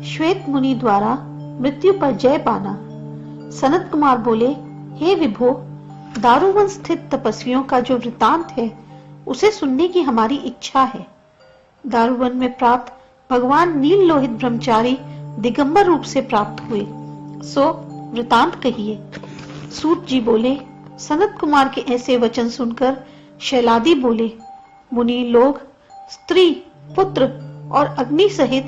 श्वेत मुनि द्वारा मृत्यु पर जय पाना। सनत कुमार बोले, हे विभो, दारुवन स्थित तपस्वियों का जो वृतांत है उसे सुनने की हमारी इच्छा है। दारुवन में प्राप्त भगवान नील लोहित ब्रह्मचारी दिगंबर रूप से प्राप्त हुए, सो वृतांत कहिए। सूत जी बोले, सनत कुमार के ऐसे वचन सुनकर शैलादि बोले, मुनि लोग स्त्री, पुत्र और अग्नि सहित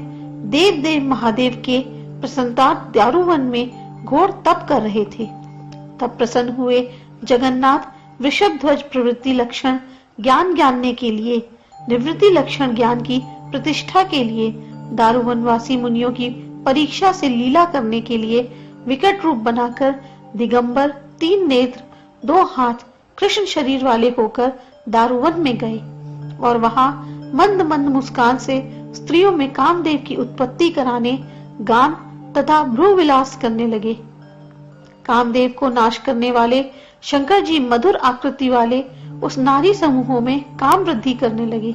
देव देव महादेव के प्रसन्नता दारुवन में घोर तप कर रहे थे। तब प्रसन्न हुए जगन्नाथ वृषभ ध्वज प्रवृत्ति लक्षण ज्ञान जानने के लिए, निवृत्ति लक्षण ज्ञान की प्रतिष्ठा के लिए, दारुवनवासी मुनियों की परीक्षा से लीला करने के लिए विकट रूप बनाकर दिगंबर, 3 नेत्र, 2 हाथ, कृष्ण शरीर वाले होकर दारुवन में गए और वहां मंद मंद मुस्कान से स्त्रियों में कामदेव की उत्पत्ति कराने, गान तथा भ्रू विलास करने लगे। कामदेव को नाश करने वाले शंकर जी मधुर आकृति वाले उस नारी समूहों में काम वृद्धि करने लगे।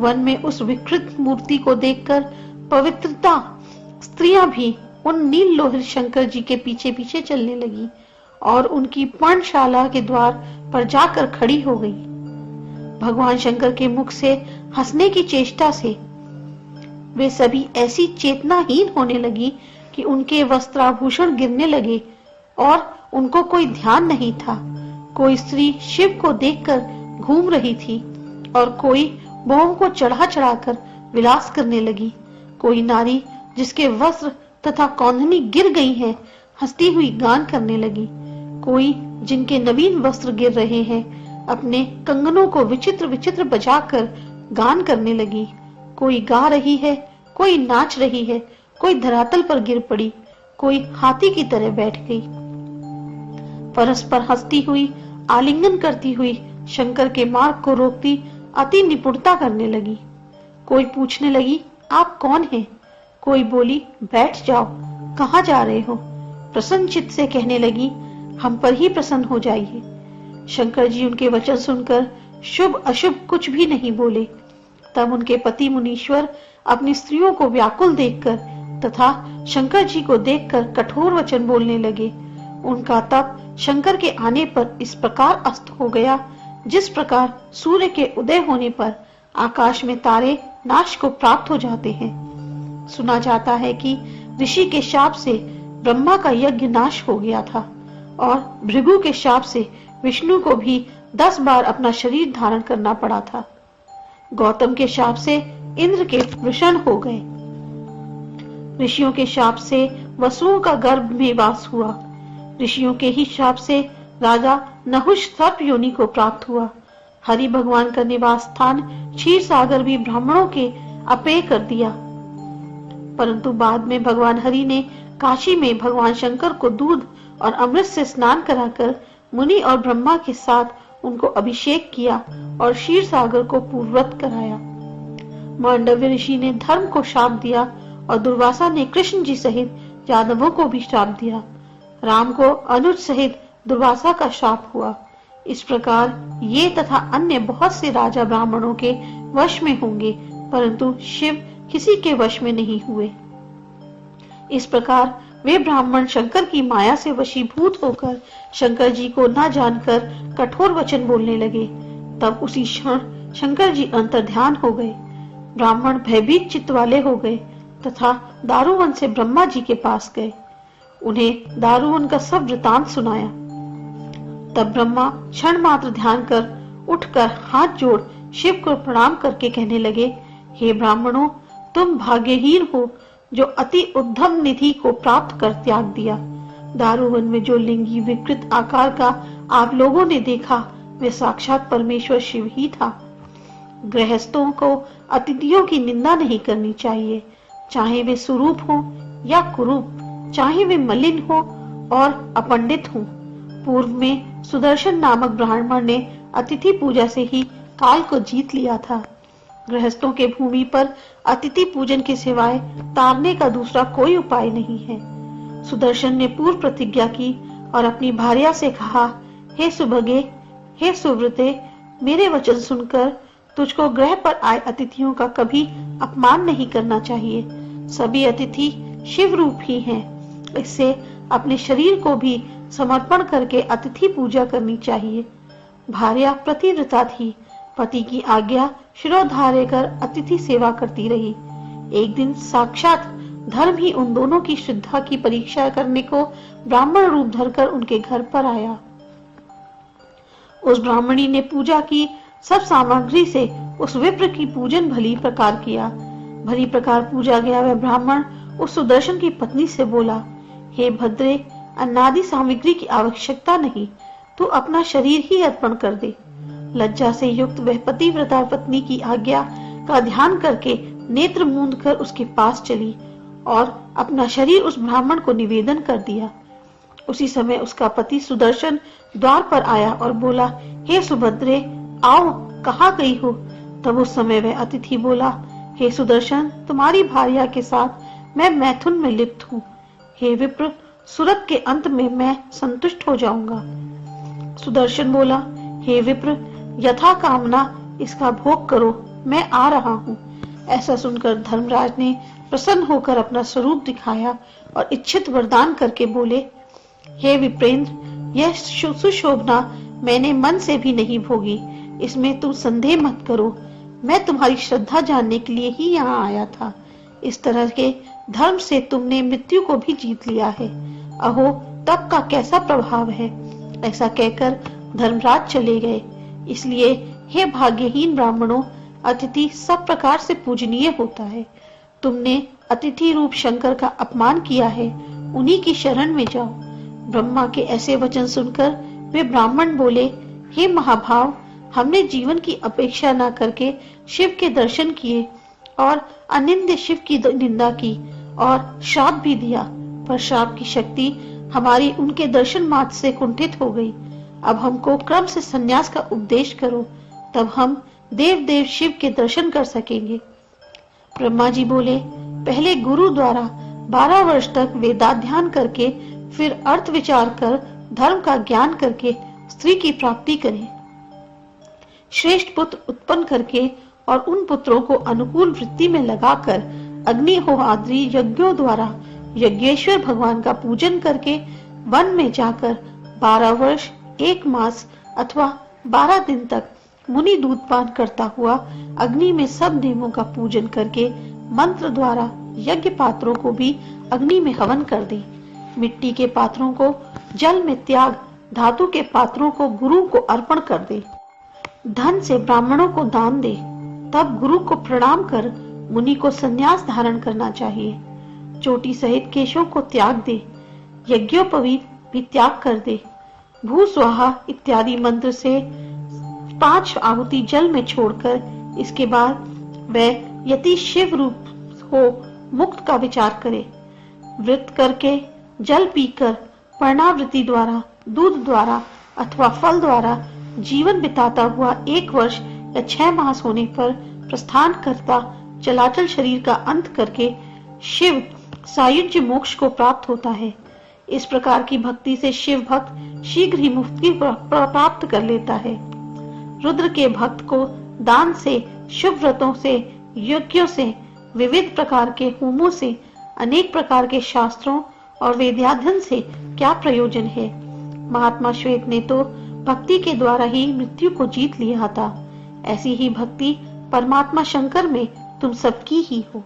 वन में उस विकृत मूर्ति को देखकर पवित्रता स्त्रियां भी उन नील लोहित शंकर जी के पीछे पीछे चलने लगी और उनकी पर्णशाला के द्वार पर जाकर खड़ी हो गई। भगवान शंकर के मुख से हंसने की चेष्टा से वे सभी ऐसी चेतनाहीन होने लगी कि उनके वस्त्राभूषण गिरने लगे और उनको कोई ध्यान नहीं था। कोई स्त्री शिव को देखकर घूम रही थी और कोई बहुओं को चढ़ा चढ़ाकर विलास करने लगी। कोई नारी जिसके वस्त्र तथा कौंधनी गिर गई है, हंसती हुई गान करने लगी। कोई जिनके नवीन वस्त्र गिर रहे हैं, अपने कंगनों को विचित्र विचित्र बजाकर गान करने लगी। कोई गा रही है, कोई नाच रही है, कोई धरातल पर गिर पड़ी, कोई हाथी की तरह बैठ गई। परस्पर हंसती हुई, आलिंगन करती हुई शंकर के मार्ग को रोकती अति निपुणता करने लगी। कोई पूछने लगी, आप कौन हैं? कोई बोली, बैठ जाओ, कहाँ जा रहे हो? प्रसन्न चित्त से कहने लगी, हम पर ही प्रसन्न हो जाइए। शंकर जी उनके वचन सुनकर शुभ अशुभ कुछ भी नहीं बोले। तब उनके पति मुनीश्वर अपनी स्त्रियों को व्याकुल देखकर तथा शंकर जी को देखकर कठोर वचन बोलने लगे। उनका तप शंकर के आने पर इस प्रकार अस्त हो गया, जिस प्रकार सूर्य के उदय होने पर आकाश में तारे नाश को प्राप्त हो जाते हैं। सुना जाता है कि ऋषि के शाप से ब्रह्मा का यज्ञ नाश हो गया था और भृगु के शाप से विष्णु को भी 10 बार अपना शरीर धारण करना पड़ा था। गौतम के शाप से इंद्र के वृषण हो गए। ऋषियों के शाप से वसुओं का गर्भ में वास हुआ। ऋषियों के ही शाप से राजा नहुष सर्प योनि को प्राप्त हुआ। हरि भगवान का निवास स्थान क्षीर सागर भी ब्राह्मणों के अपेय कर दिया। परंतु बाद में भगवान हरि ने काशी में भगवान शंकर को दूध और अमृत से स्नान कराकर मुनि और ब्रह्मा के साथ उनको अभिषेक किया और क्षीर सागर को पूर्ववत कराया। मांडव्य ऋषि ने धर्म को शाप दिया और दुर्वासा ने कृष्ण जी सहित यादवों को भी शाप दिया। राम को अनुज सहित दुर्वासा का शाप हुआ। इस प्रकार ये तथा अन्य बहुत से राजा ब्राह्मणों के वश में होंगे, परंतु शिव किसी के वश में नहीं हुए। इस प्रकार वे ब्राह्मण शंकर की माया से वशीभूत होकर शंकर जी को न जानकर कठोर वचन बोलने लगे। तब उसी क्षण शंकर जी अंतर्ध्यान हो गए। ब्राह्मण भयभीत चित्त वाले हो गए तथा दारुवन से ब्रह्मा जी के पास गए। उन्हें दारुवन का सब वृतांत सुनाया। तब ब्रह्मा क्षण मात्र ध्यान कर उठकर हाथ जोड़ शिव को प्रणाम करके कहने लगे, हे ब्राह्मणों, तुम भाग्यहीन हो जो अति उद्धम निधि को प्राप्त कर त्याग दिया। दारुवन में जो लिंगी विकृत आकार का आप लोगों ने देखा, वे साक्षात परमेश्वर शिव ही था। गृहस्थों को अतिथियों की निंदा नहीं करनी चाहिए, चाहे वे सुरूप हो या कुरूप, चाहे वे मलिन हो और अपंडित हो। पूर्व में सुदर्शन नामक ब्राह्मण ने अतिथि पूजा से ही काल को जीत लिया था। गृहस्थों के भूमि पर अतिथि पूजन के सिवाय तारने का दूसरा कोई उपाय नहीं है। सुदर्शन ने पूर्व प्रतिज्ञा की और अपनी भार्या से कहा, हे सुभगे, हे सुव्रते, मेरे वचन सुनकर तुझको ग्रह पर आए अतिथियों का कभी अपमान नहीं करना चाहिए। सभी अतिथि शिव रूप ही हैं। इससे अपने शरीर को भी समर्पण करके अतिथि पूजा करनी चाहिए। भार्या प्रतिव्रता थी। पति की आज्ञा शिरोधार्य कर अतिथि सेवा करती रही। एक दिन साक्षात धर्म ही उन दोनों की श्रद्धा की परीक्षा करने को ब्राह्मण रूप धरकर उनके घर पर आया। उस ब्राह्मणी ने पूजा की सब सामग्री से उस विप्र की पूजन भली प्रकार किया। भली प्रकार पूजा गया वह ब्राह्मण उस सुदर्शन की पत्नी से बोला, हे भद्रे, अन्नादि सामग्री की आवश्यकता नहीं, तू अपना शरीर ही अर्पण कर दे। लज्जा से युक्त वह पतिव्रता पत्नी की आज्ञा का ध्यान करके नेत्र मूंद कर उसके पास चली और अपना शरीर उस ब्राह्मण को निवेदन कर दिया। उसी समय उसका पति सुदर्शन द्वार पर आया और बोला, हे सुभद्रे, आओ, कहाँ गई हो? तब उस समय वह अतिथि बोला, हे सुदर्शन, तुम्हारी भार्या के साथ मैं मैथुन में लिप्त हूँ। हे विप्र, सुरत के अंत में मैं संतुष्ट हो जाऊंगा। सुदर्शन बोला, हे विप्र, यथा कामना इसका भोग करो, मैं आ रहा हूँ। ऐसा सुनकर धर्मराज ने प्रसन्न होकर अपना स्वरूप दिखाया और इच्छित वरदान करके बोले, हे विप्रेंद्र, यह सुशोभना मैंने मन से भी नहीं भोगी, इसमें तुम संदेह मत करो। मैं तुम्हारी श्रद्धा जानने के लिए ही यहाँ आया था। इस तरह के धर्म से तुमने मृत्यु को भी जीत लिया है। अहो, तप का कैसा प्रभाव है। ऐसा कहकर धर्मराज चले गए। इसलिए हे भाग्यहीन ब्राह्मणों, अतिथि सब प्रकार से पूजनीय होता है। तुमने अतिथि रूप शंकर का अपमान किया है, उन्हीं की शरण में जाओ। ब्रह्मा के ऐसे वचन सुनकर वे ब्राह्मण बोले, हे महाभाव, हमने जीवन की अपेक्षा न करके शिव के दर्शन किए और अनिंद्य शिव की निंदा की और श्राप भी दिया, पर श्राप की शक्ति हमारी उनके दर्शन मात्र से कुंठित हो गई। अब हमको क्रम से संन्यास का उपदेश करो, तब हम देव देव शिव के दर्शन कर सकेंगे। ब्रह्मा जी बोले, पहले गुरु द्वारा 12 वर्ष तक वेदाध्ययन करके फिर अर्थ विचार कर धर्म का ज्ञान करके स्त्री की प्राप्ति करें। श्रेष्ठ पुत्र उत्पन्न करके और उन पुत्रों को अनुकूल वृत्ति में लगाकर अग्निहोत्रादि यज्ञों द्वारा यज्ञेश्वर भगवान का पूजन करके वन में जाकर 12 वर्ष 1 मास अथवा 12 दिन तक मुनि दूधपान करता हुआ अग्नि में सब नियमों का पूजन करके मंत्र द्वारा यज्ञ पात्रों को भी अग्नि में हवन कर दे। मिट्टी के पात्रों को जल में त्याग, धातु के पात्रों को गुरु को अर्पण कर दे। धन से ब्राह्मणों को दान दे, तब गुरु को प्रणाम कर मुनि को संन्यास धारण करना चाहिए। चोटी सहित केशों को त्याग दे, यज्ञोपवीत भी त्याग कर दे। भू स्वाहा इत्यादि मंत्र से 5 आहुति जल में छोड़कर इसके बाद वह यति शिव रूप हो मुक्त का विचार करे। व्रत करके जल पीकर पर्णावृत्ति द्वारा, दूध द्वारा अथवा फल द्वारा जीवन बिताता हुआ 1 वर्ष या 6 मास होने पर प्रस्थान करता चलाचल शरीर का अंत करके शिव सायुज्य मोक्ष को प्राप्त होता है। इस प्रकार की भक्ति से शिव भक्त शीघ्र ही मुक्ति प्राप्त कर लेता है। रुद्र के भक्त को दान से, शुभ व्रतों से, यज्ञों से, विविध प्रकार के होमों से, अनेक प्रकार के शास्त्रों और वेदाध्ययन से क्या प्रयोजन है। महात्मा श्वेत ने तो भक्ति के द्वारा ही मृत्यु को जीत लिया था। ऐसी ही भक्ति परमात्मा शंकर में तुम सबकी ही हो।